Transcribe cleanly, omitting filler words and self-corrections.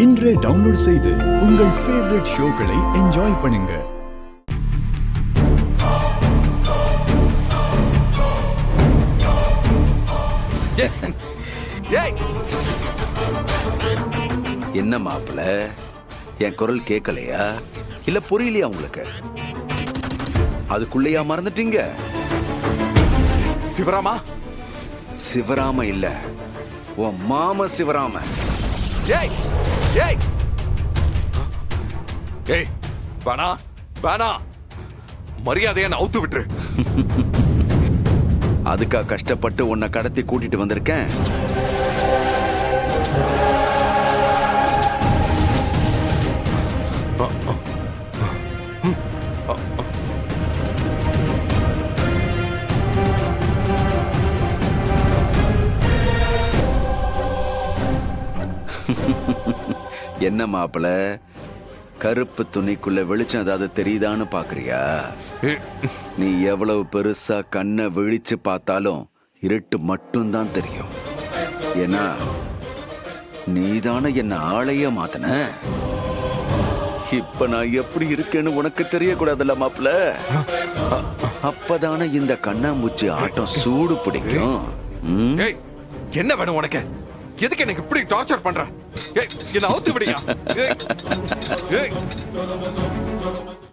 இன்றே டவுன்லோட் செய்து உங்கள் ஃபேவரட் ஷோக்களை என்ஜாய் பண்ணுங்க. என்ன மாப்பிள்ள, என் குரல் கேட்கலையா இல்ல புரியலையா உங்களுக்கு? அதுக்குள்ளையா மறந்துட்டீங்க? சிவராமா? சிவராம இல்ல, உன் மாம சிவராம. ஏய் ஏய் ஏய், வேணா வேணா, மரியாதையை அவுத்து விட்டுரு. அதுக்கா கஷ்டப்பட்டு உன்னை கடத்தி கூட்டிட்டு வந்திருக்கேன். என்ன மாப்பிள, கருப்பு துணிக்குள்ள வெளிச்சம் ஏதாவது தெரியுதான்னு பாக்குறியா? நீ எவ்வளவு பெருசா கண்ணை விழிச்சு பார்த்தாலும் இருட்டு மட்டும்தான் தெரியும். ஏன்னா நீதானே என்ன ஆளைய மாத்தன. இப்ப நான் எப்படி இருக்கேன்னு உனக்கு தெரியக்கூடாதுல்ல மாப்பிள. அப்பதானே இந்த கண்ணாமூச்சி ஆட்டம் சூடு பிடிக்கும். ஏய், என்ன வேணும் உனக்கு? எதுக்கு எனக்கு இப்படி டார்ச்சர் பண்ற? ஏய், என்ன அவுத்து விடுங்க. ஏய் ஏய்